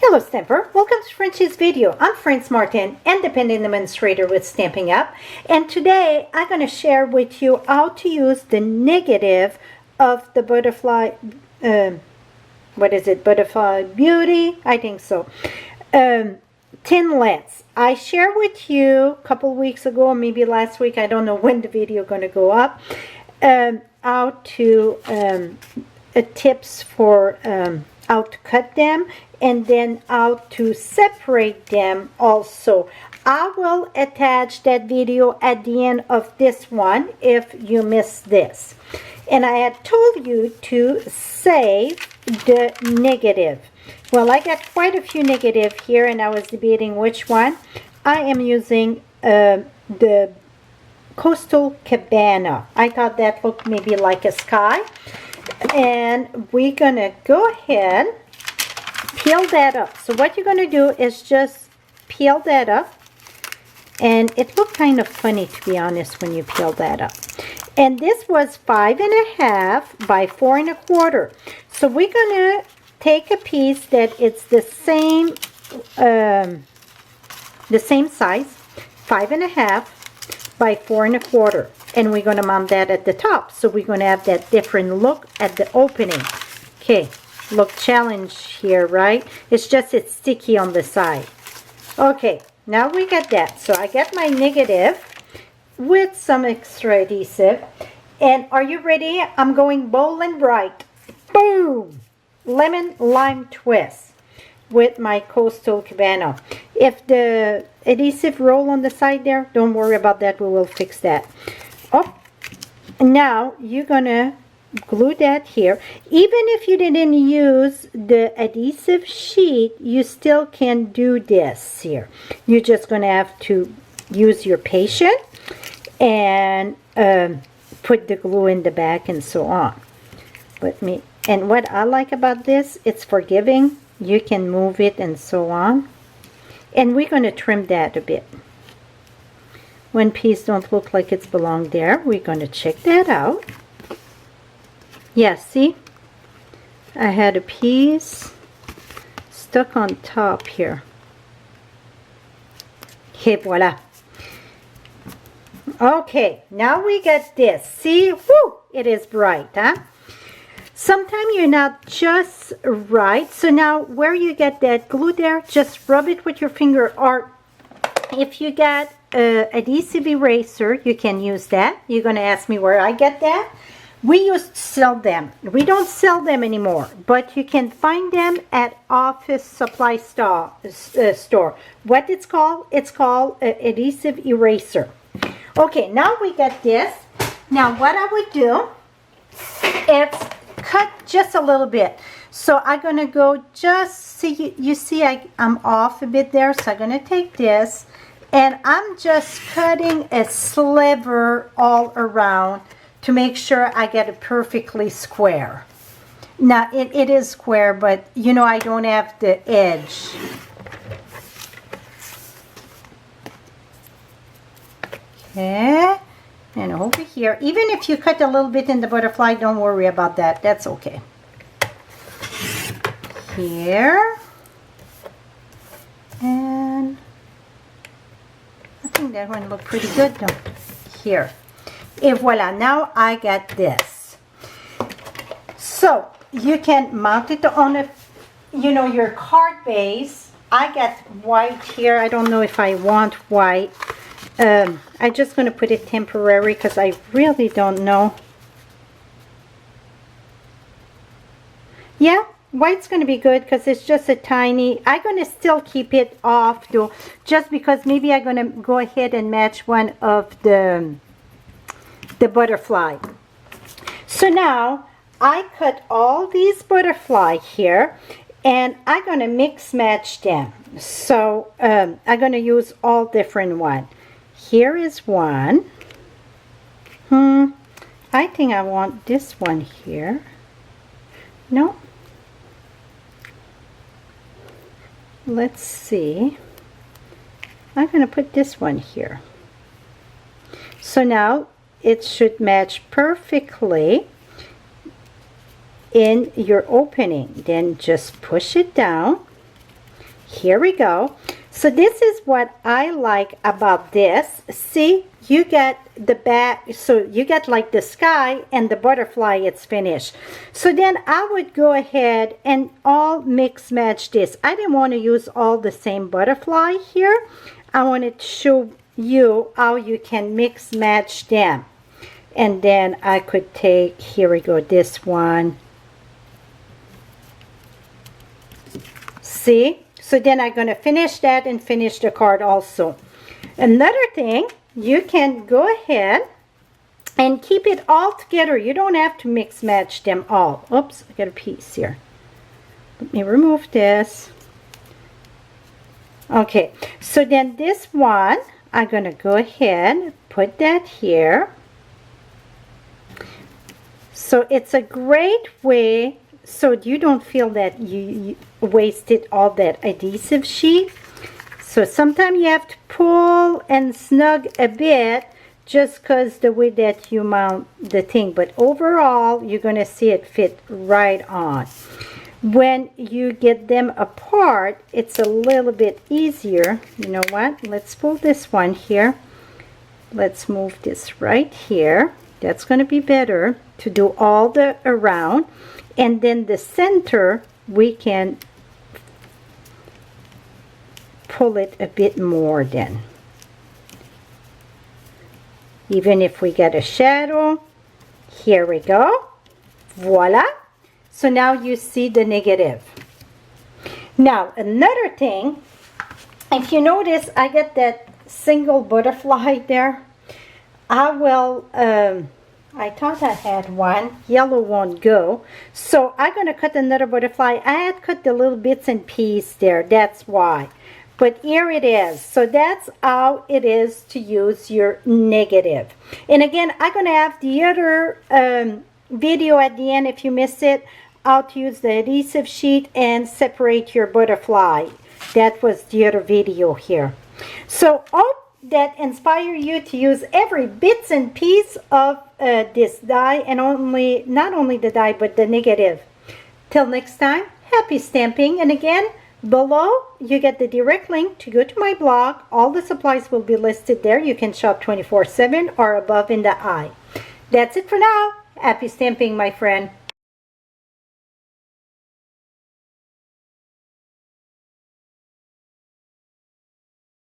Hello Stamper, welcome to Frenchie's video. I'm Frances Martin, independent demonstrator with Stampin' Up, and today I'm going to share with you how to use the negative of the butterfly, what is it, Butterfly Beauty? I think so. Tinlets. I shared with you a couple weeks ago, or maybe last week, I don't know when the video is going to go up, how to, tips for how to cut them, and then how to separate them also. I will attach that video at the end of this one if you missed this. And I had told you to save the negative. Well, I got quite a few negative here, and I was debating which one. I am using the Coastal Cabana. I thought that looked maybe like a sky. And we're gonna go ahead, peel that up. So what you're gonna do is just peel that up, and it looked kind of funny, to be honest, when you peel that up. And this was 5.5 by 4 1/4. So we're gonna take a piece that it's the same size, 5.5 by 4 1/4. And we're going to mount that at the top. So we're going to have that different look at the opening. Okay, look challenge here, right? It's just it's sticky on the side. Okay, now we got that. So I got my negative with some extra adhesive. And are you ready? I'm going bold and bright. Boom! Lemon lime twist with my Coastal Cabana. If the adhesive roll on the side there, don't worry about that. We will fix that. Oh, now you're gonna glue that here. Even if you didn't use the adhesive sheet, you still can do this here. You're just gonna have to use your patience and put the glue in the back and so on. And what I like about this, it's forgiving. You can move it and so on. And we're gonna trim that a bit. When piece don't look like it's belong there, we're going to check that out. Yeah, see? I had a piece stuck on top here. Et voila. Okay, now we got this. See? Whoo! It is bright, huh? Sometimes you're not just right. So now where you get that glue there, just rub it with your finger, or if you got adhesive eraser, you can use that. You're going to ask me where I get that. We used to sell them. We don't sell them anymore, but you can find them at office supply store. What it's called? It's called adhesive eraser. Okay, now we got this. Now what I would do is cut just a little bit. So I'm going to go just, see, you see I'm off a bit there, so I'm going to take this. And I'm just cutting a sliver all around to make sure I get it perfectly square. Now, it is square, but, you know, I don't have the edge. Okay. And over here, even if you cut a little bit in the butterfly, don't worry about that. That's okay. Here. And I think that one looked pretty good though. Here. Et voila, now I got this. So you can mount it on a, you know, your card base. I got white here. I don't know if I want white. I'm just going to put it temporary because I really don't know. Yeah. White's going to be good because it's just a tiny. I'm going to still keep it off though, just because maybe I'm going to go ahead and match one of the butterfly. So now I cut all these butterfly here, and I'm going to mix match them. So I'm going to use all different one. Here is one. I think I want this one here. No. Let's see. I'm going to put this one here. So now it should match perfectly in your opening. Then just push it down Here we go. So this is what I like about this. See, you get the back, so you get like the sky and the butterfly, it's finished. So then I would go ahead and all mix match this. I didn't want to use all the same butterfly here. I wanted to show you how you can mix match them. And then I could take, here we go, this one. See? So then I'm going to finish that and finish the card also. Another thing, you can go ahead and keep it all together. You don't have to mix match them all. Oops, I got a piece here. Let me remove this. Okay, so then this one, I'm going to go ahead, put that here. So it's a great way so you don't feel that you wasted all that adhesive sheet. So sometimes you have to pull and snug a bit just because the way that you mount the thing. But overall, you're going to see it fit right on. When you get them apart, it's a little bit easier. You know what? Let's pull this one here. Let's move this right here. That's going to be better to do all the around. And then the center, we can pull it a bit more then. Even if we get a shadow, here we go. Voila. So now you see the negative. Now another thing, if you notice, I get that single butterfly there. I will, I thought I had one. Yellow won't go. So I'm going to cut another butterfly. I had cut the little bits and pieces there. That's why. But here it is. So that's how it is to use your negative. And again, I'm going to have the other video at the end if you miss it. How to use the adhesive sheet and separate your butterfly. That was the other video here. So hope that inspire you to use every bits and piece of this die, and not only the die but the negative. Till next time, happy stamping. And again, below you get the direct link to go to my blog. All the supplies will be listed there. You can shop 24/7 or above in the eye. That's it for now. Happy stamping, my friend.